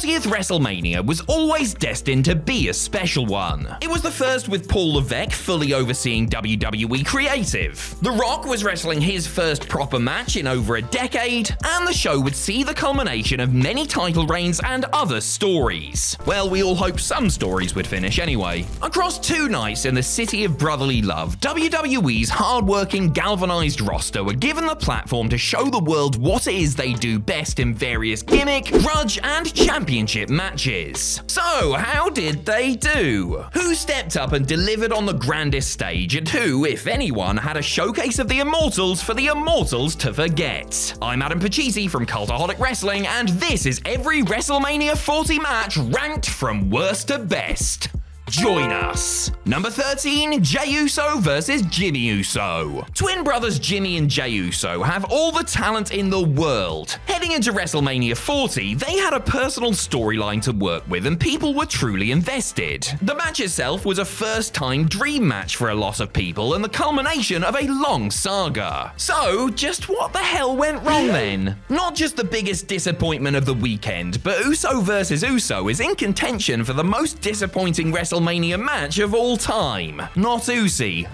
40th WrestleMania was always destined to be a special one. It was the first with Paul Levesque fully overseeing WWE creative. The Rock was wrestling his first proper match in over a decade, and the show would see the culmination of many title reigns and other stories. Well, we all hoped some stories would finish anyway. Across 2 nights in the city of brotherly love, WWE's hard-working, galvanized roster were given the platform to show the world what it is they do best in various gimmick, grudge, and championship matches. So, how did they do? Who stepped up and delivered on the grandest stage, and who, if anyone, had a showcase of the Immortals for the Immortals to forget? I'm Adam Pachisi from Cultaholic Wrestling, and this is every WrestleMania 40 match ranked from worst to best. Join us. Number 13, Jey Uso versus Jimmy Uso. Twin brothers Jimmy and Jey Uso have all the talent in the world. Heading into WrestleMania 40, they had a personal storyline to work with and people were truly invested. The match itself was a first-time dream match for a lot of people and the culmination of a long saga. So, just what the hell went wrong then? Not just the biggest disappointment of the weekend, but Uso versus Uso is in contention for the most disappointing WrestleMania match of all time. Not Uzi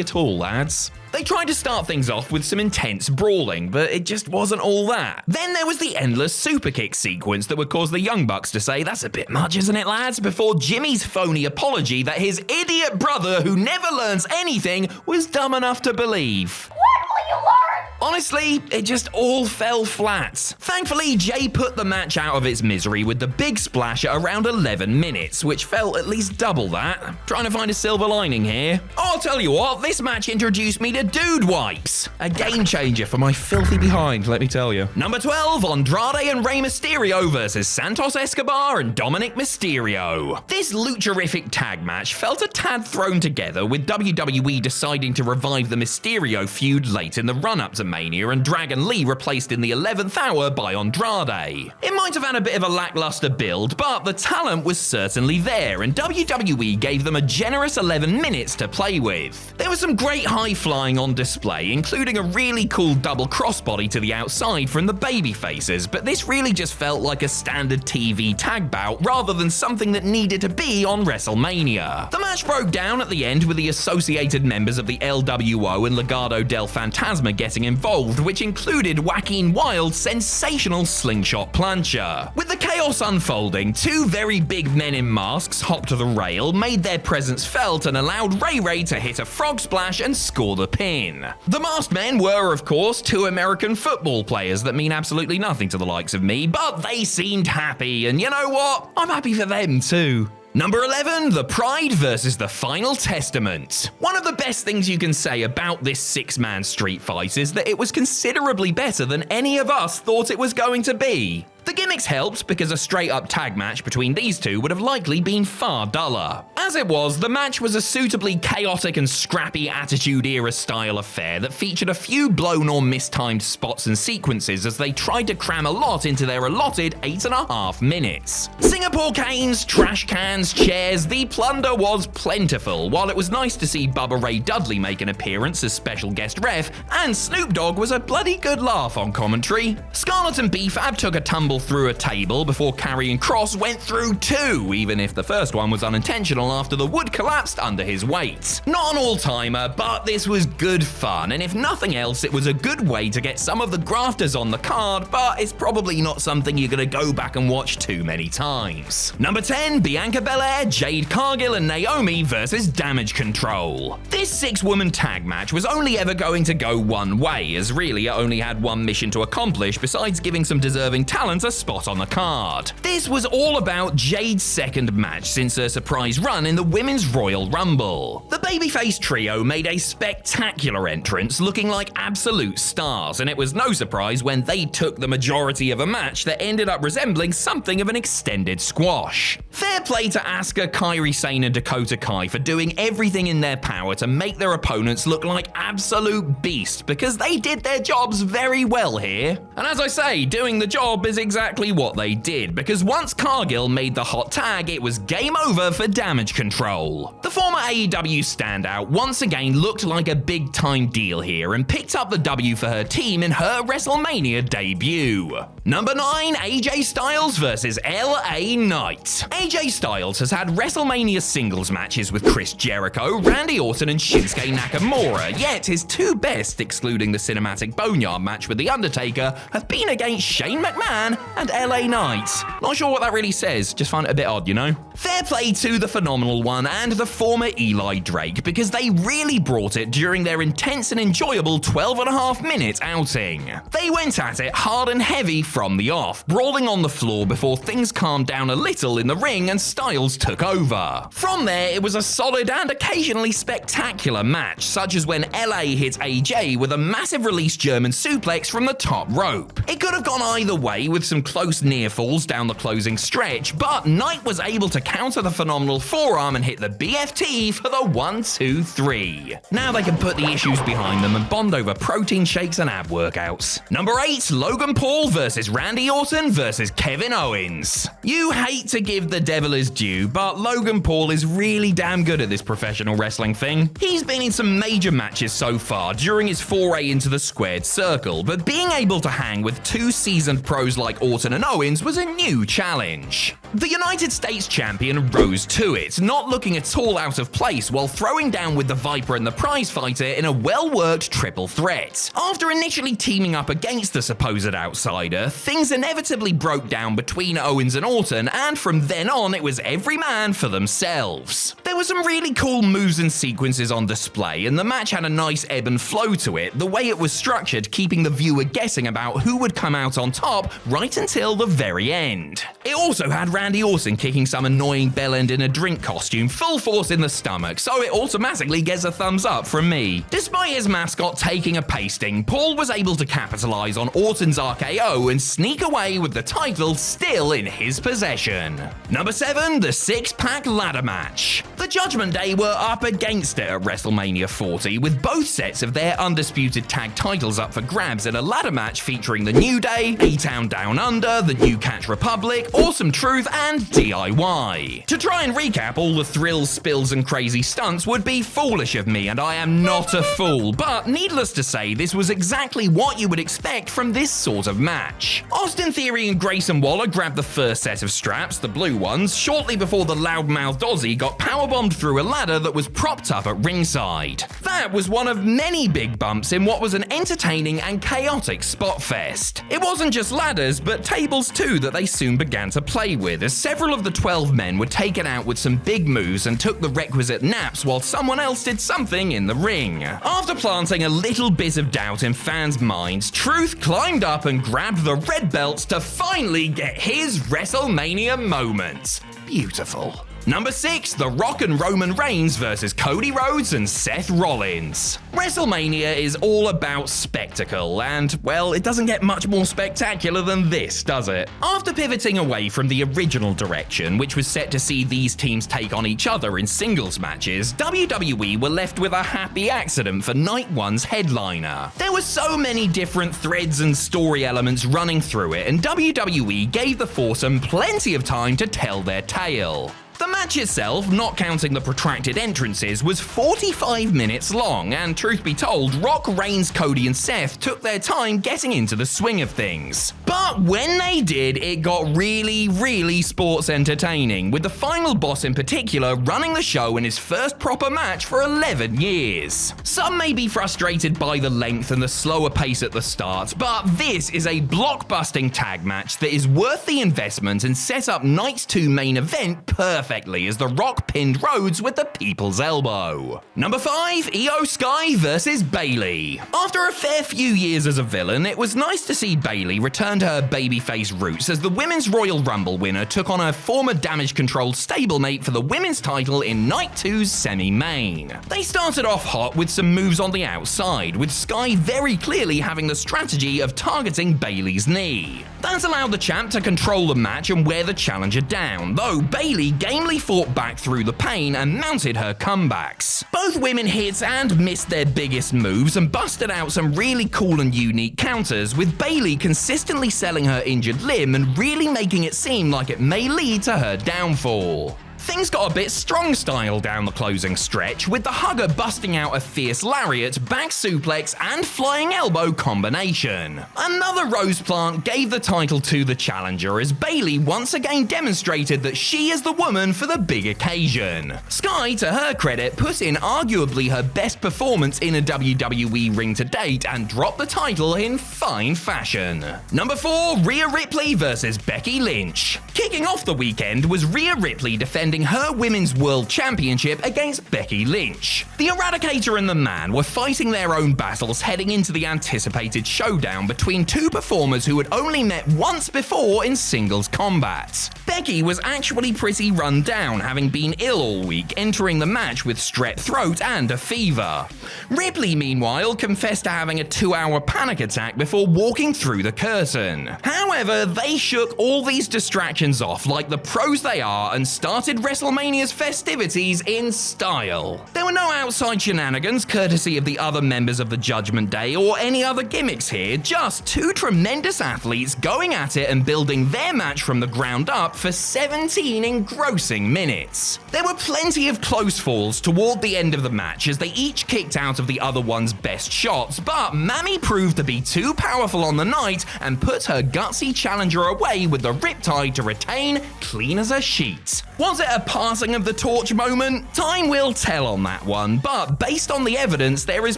at all, lads. They tried to start things off with some intense brawling, but it just wasn't all that. Then there was the endless superkick sequence that would cause the Young Bucks to say, "That's a bit much, isn't it, lads?" before Jimmy's phony apology that his idiot brother who never learns anything was dumb enough to believe. When will you learn? Honestly, it just all fell flat. Thankfully, Jey put the match out of its misery with the big splash at around 11 minutes, which felt at least double that. I'm trying to find a silver lining here. I'll tell you what, this match introduced me to dude wipes. A game changer for my filthy behind, let me tell you. Number 12, Andrade and Rey Mysterio versus Santos Escobar and Dominic Mysterio. This lucharific tag match felt a tad thrown together, with WWE deciding to revive the Mysterio feud late in the run-up to Mania and Dragon Lee replaced in the 11th hour by Andrade. It might have had a bit of a lackluster build, but the talent was certainly there and WWE gave them a generous 11 minutes to play with. There was some great high flying on display, including a really cool double crossbody to the outside from the babyfaces, but this really just felt like a standard TV tag bout rather than something that needed to be on WrestleMania. The match broke down at the end with the associated members of the LWO and Legado del Fantasma getting involved, which included Joaquin Wilde's sensational slingshot plancha. With the chaos unfolding, 2 very big men in masks hopped to the rail, made their presence felt, and allowed Ray to hit a frog splash and score the pin. The masked men were, of course, 2 American football players that mean absolutely nothing to the likes of me, but they seemed happy, and you know what? I'm happy for them too. Number 11, The Pride versus The Final Testament. One of the best things you can say about this 6-man street fight is that it was considerably better than any of us thought it was going to be. The gimmicks helped because a straight-up tag match between these two would have likely been far duller. As it was, the match was a suitably chaotic and scrappy Attitude-era style affair that featured a few blown or mistimed spots and sequences as they tried to cram a lot into their allotted 8.5 minutes. Singapore canes, trash cans, chairs, the plunder was plentiful, while it was nice to see Bubba Ray Dudley make an appearance as special guest ref, and Snoop Dogg was a bloody good laugh on commentary. Scarlett and B-Fab took a tumble through a table before Karrion Kross went through 2, even if the first one was unintentional after the wood collapsed under his weight. Not an all-timer, but this was good fun, and if nothing else, it was a good way to get some of the grafters on the card, but it's probably not something you're gonna go back and watch too many times. Number 10, Bianca Belair, Jade Cargill, and Naomi versus Damage Control. This 6-woman tag match was only ever going to go one way, as really it only had one mission to accomplish besides giving some deserving talent a spot on the card. This was all about Jade's second match since her surprise run in the Women's Royal Rumble. The babyface trio made a spectacular entrance looking like absolute stars, and it was no surprise when they took the majority of a match that ended up resembling something of an extended squash. Fair play to Asuka, Kairi Sane, and Dakota Kai for doing everything in their power to make their opponents look like absolute beasts, because they did their jobs very well here. And as I say, doing the job is exactly exactly what they did, because once Cargill made the hot tag, it was game over for Damage Control. The former AEW standout once again looked like a big-time deal here and picked up the W for her team in her WrestleMania debut. Number 9, AJ Styles vs LA Knight. AJ Styles has had WrestleMania singles matches with Chris Jericho, Randy Orton, and Shinsuke Nakamura, yet his two best, excluding the cinematic Boneyard match with The Undertaker, have been against Shane McMahon and LA Knight. Not sure what that really says, just find it a bit odd, you know? Fair play to the Phenomenal One and the former Eli Drake, because they really brought it during their intense and enjoyable 12.5-minute outing. They went at it hard and heavy from the off, brawling on the floor before things calmed down a little in the ring and Styles took over. From there, it was a solid and occasionally spectacular match, such as when LA hit AJ with a massive release German suplex from the top rope. It could have gone either way with some close near falls down the closing stretch, but Knight was able to counter the phenomenal forearm and hit the BFT for the 1-2-3. Now they can put the issues behind them and bond over protein shakes and ab workouts. Number 8, Logan Paul vs Randy Orton vs Kevin Owens. You hate to give the devil his due, but Logan Paul is really damn good at this professional wrestling thing. He's been in some major matches so far during his foray into the squared circle, but being able to hang with two seasoned pros like Orton and Owens was a new challenge. The United States champion rose to it, not looking at all out of place while throwing down with the Viper and the prize fighter in a well-worked triple threat. After initially teaming up against the supposed outsider, things inevitably broke down between Owens and Orton, and from then on it was every man for themselves. There were some really cool moves and sequences on display, and the match had a nice ebb and flow to it, the way it was structured keeping the viewer guessing about who would come out on top right until the very end. It also had Randy Orton kicking some annoying bellend in a drink costume full force in the stomach, so it automatically gets a thumbs up from me. Despite his mascot taking a pasting, Paul was able to capitalize on Orton's RKO and sneak away with the title still in his possession. Number 7, the 6-pack ladder match. The Judgment Day were up against it at WrestleMania 40, with both sets of their undisputed tag titles up for grabs in a ladder match featuring the New Day, A-Town Down Under, the New Catch Republic, Awesome Truth, and DIY. To try and recap all the thrills, spills, and crazy stunts would be foolish of me, and I am not a fool, but needless to say, this was exactly what you would expect from this sort of match. Austin Theory and Grayson Waller grabbed the first set of straps, the blue ones, shortly before the loudmouthed Aussie got powerbombed through a ladder that was propped up at ringside. That was one of many big bumps in what was an entertaining and chaotic spot fest. It wasn't just ladders, but tables too that they soon began to play with, as several of the 12 men were taken out with some big moves and took the requisite naps while someone else did something in the ring. After planting a little bit of doubt in fans' minds, Truth climbed up and grabbed the red belts to finally get his WrestleMania moment. Beautiful. Number 6, The Rock and Roman Reigns versus Cody Rhodes and Seth Rollins. WrestleMania is all about spectacle, and, well, it doesn't get much more spectacular than this, does it? After pivoting away from the original direction, which was set to see these teams take on each other in singles matches, WWE were left with a happy accident for Night 1's headliner. There were so many different threads and story elements running through it, and WWE gave the foursome plenty of time to tell their tale. The match itself, not counting the protracted entrances, was 45 minutes long, and truth be told, Rock, Reigns, Cody, and Seth took their time getting into the swing of things. But when they did, it got really sports entertaining, with the final boss in particular running the show in his first proper match for 11 years. Some may be frustrated by the length and the slower pace at the start, but this is a blockbusting tag match that is worth the investment and set up Night's 2 main event perfectly as The Rock pinned Rhodes with the people's elbow. Number 5, Io Sky versus Bayley. After a fair few years as a villain, it was nice to see Bayley return to her babyface roots as the Women's Royal Rumble winner took on her former Damage Control stablemate for the women's title in Night 2's semi-main. They started off hot with some moves on the outside, with Sky very clearly having the strategy of targeting Bayley's knee. That allowed the champ to control the match and wear the challenger down, though Bayley gamely fought back through the pain and mounted her comebacks. Both women hit and missed their biggest moves and busted out some really cool and unique counters, with Bayley consistently selling her injured limb and really making it seem like it may lead to her downfall. Things got a bit strong style down the closing stretch, with the hugger busting out a fierce lariat, back suplex, and flying elbow combination. Another rose plant gave the title to the challenger as Bayley once again demonstrated that she is the woman for the big occasion. Sky, to her credit, put in arguably her best performance in a WWE ring to date and dropped the title in fine fashion. Number 4, Rhea Ripley vs Becky Lynch. Kicking off the weekend was Rhea Ripley defending her Women's World Championship against Becky Lynch. The Eradicator and the Man were fighting their own battles heading into the anticipated showdown between two performers who had only met once before in singles combat. Becky was actually pretty run down, having been ill all week, entering the match with strep throat and a fever. Ripley, meanwhile, confessed to having a 2-hour panic attack before walking through the curtain. However, they shook all these distractions off like the pros they are and started WrestleMania's festivities in style. There were no outside shenanigans courtesy of the other members of the Judgment Day or any other gimmicks here, just two tremendous athletes going at it and building their match from the ground up for 17 engrossing minutes. There were plenty of close falls toward the end of the match as they each kicked out of the other one's best shots, but Mammy proved to be too powerful on the night and put her gutsy challenger away with the riptide to retain clean as a sheet. Was it a passing of the torch moment? Time will tell on that one, but based on the evidence, there is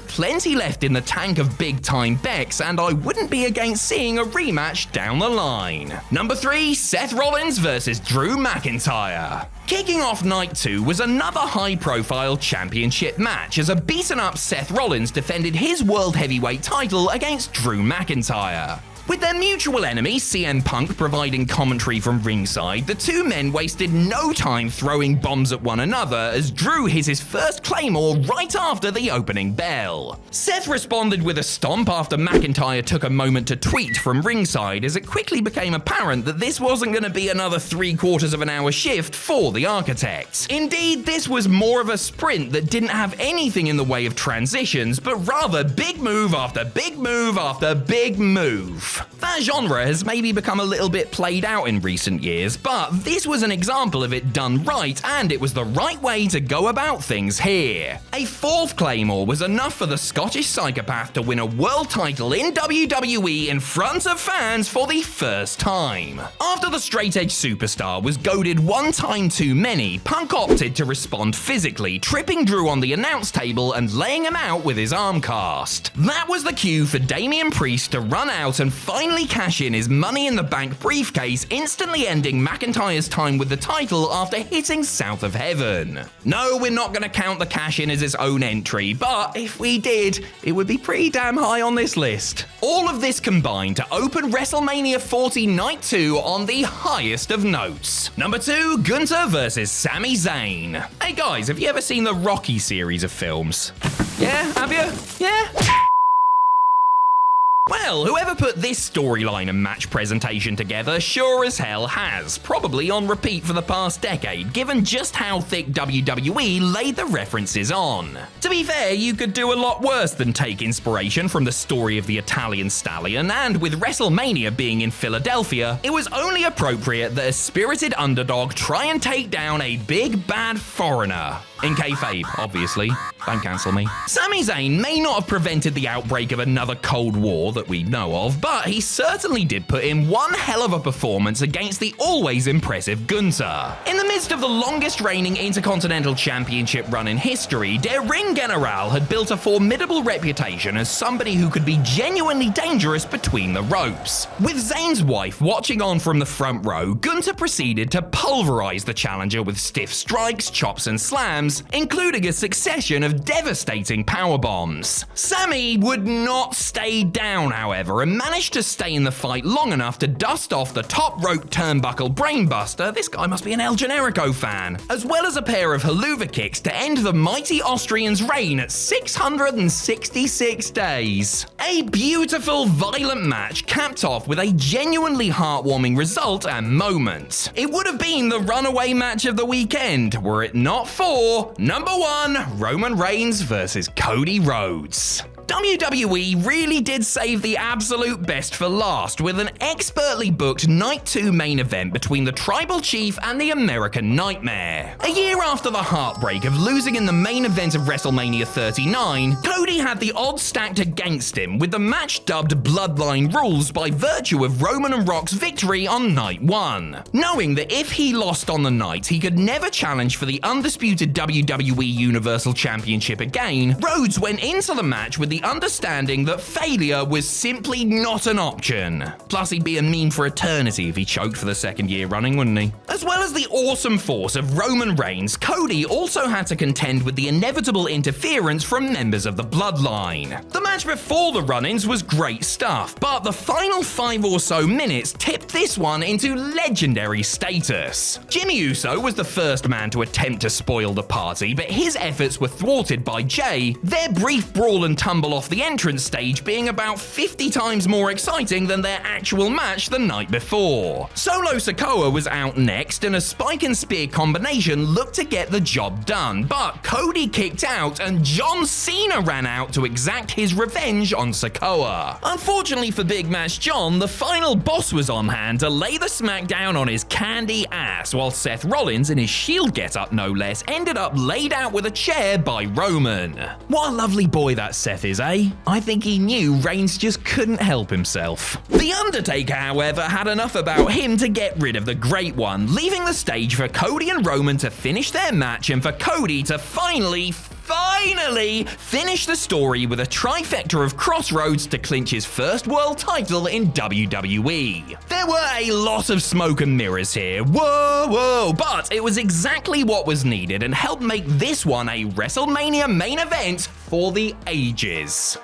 plenty left in the tank of big-time Becks, and I wouldn't be against seeing a rematch down the line. Number 3, Seth Rollins vs Drew McIntyre. Kicking off night 2 was another high-profile championship match as a beaten-up Seth Rollins defended his World Heavyweight title against Drew McIntyre. With their mutual enemy, CM Punk, providing commentary from ringside, the two men wasted no time throwing bombs at one another as Drew hit his first Claymore right after the opening bell. Seth responded with a stomp after McIntyre took a moment to tweet from ringside as it quickly became apparent that this wasn't going to be another 3/4 of an hour shift for the Architects. Indeed, this was more of a sprint that didn't have anything in the way of transitions, but rather big move after big move after big move. That genre has maybe become a little bit played out in recent years, but this was an example of it done right, and it was the right way to go about things here. A 4th Claymore was enough for the Scottish psychopath to win a world title in WWE in front of fans for the first time. After the straight-edge superstar was goaded one time too many, Punk opted to respond physically, tripping Drew on the announce table and laying him out with his arm cast. That was the cue for Damian Priest to run out and finally cash in his Money in the Bank briefcase, instantly ending McIntyre's time with the title after hitting South of Heaven. No, we're not going to count the cash in as its own entry, but if we did, it would be pretty damn high on this list. All of this combined to open WrestleMania 40 Night 2 on the highest of notes. Number 2, Gunther vs Sami Zayn. Hey guys, have you ever seen the Rocky series of films? Yeah, have you? Yeah? Well, whoever put this storyline and match presentation together sure as hell has, probably on repeat for the past decade, given just how thick WWE laid the references on. To be fair, you could do a lot worse than take inspiration from the story of the Italian Stallion, and with WrestleMania being in Philadelphia, it was only appropriate that a spirited underdog try and take down a big bad foreigner. In kayfabe, obviously. Don't cancel me. Sami Zayn may not have prevented the outbreak of another Cold War that we know of, but he certainly did put in one hell of a performance against the always impressive Gunther. In the midst of the longest reigning Intercontinental Championship run in history, Der Ring General had built a formidable reputation as somebody who could be genuinely dangerous between the ropes. With Zayn's wife watching on from the front row, Gunther proceeded to pulverize the challenger with stiff strikes, chops and slams, including a succession of devastating powerbombs. Sami would not stay down, however, and managed to stay in the fight long enough to dust off the top rope turnbuckle brainbuster, this guy must be an El Generico fan, as well as a pair of haluva kicks to end the mighty Austrian's reign at 666 days. A beautiful, violent match capped off with a genuinely heartwarming result and moment. It would have been the runaway match of the weekend, were it not for number 1, Roman Reigns versus Cody Rhodes. WWE really did save the absolute best for last with an expertly booked Night 2 main event between the Tribal Chief and the American Nightmare. A year after the heartbreak of losing in the main event of WrestleMania 39, Cody had the odds stacked against him with the match dubbed Bloodline Rules by virtue of Roman and Rock's victory on Night 1. Knowing that if he lost on the night, he could never challenge for the undisputed WWE Universal Championship again, Rhodes went into the match with the understanding that failure was simply not an option. Plus, he'd be a meme for eternity if he choked for the second year running, wouldn't he? As well as the awesome force of Roman Reigns, Cody also had to contend with the inevitable interference from members of the Bloodline. The match before the run-ins was great stuff, but the final 5 or so minutes tipped this one into legendary status. Jimmy Uso was the first man to attempt to spoil the party, but his efforts were thwarted by Jay, their brief brawl and tumble off the entrance stage being about 50 times more exciting than their actual match the night before. Solo Sikoa was out next, and a spike and spear combination looked to get the job done, but Cody kicked out and John Cena ran out to exact his revenge on Sikoa. Unfortunately for Big Match John, the final boss was on hand to lay the smackdown on his candy ass, while Seth Rollins, in his Shield getup no less, ended up laid out with a chair by Roman. What a lovely boy that Seth is, eh? I think he knew Reigns just couldn't help himself. The Undertaker, however, had enough about him to get rid of the Great One, leaving the stage for Cody and Roman to finish their match and for Cody to finally finish the story with a trifecta of crossroads to clinch his first world title in WWE. There were a lot of smoke and mirrors here, whoa, but it was exactly what was needed and helped make this one a WrestleMania main event for the ages.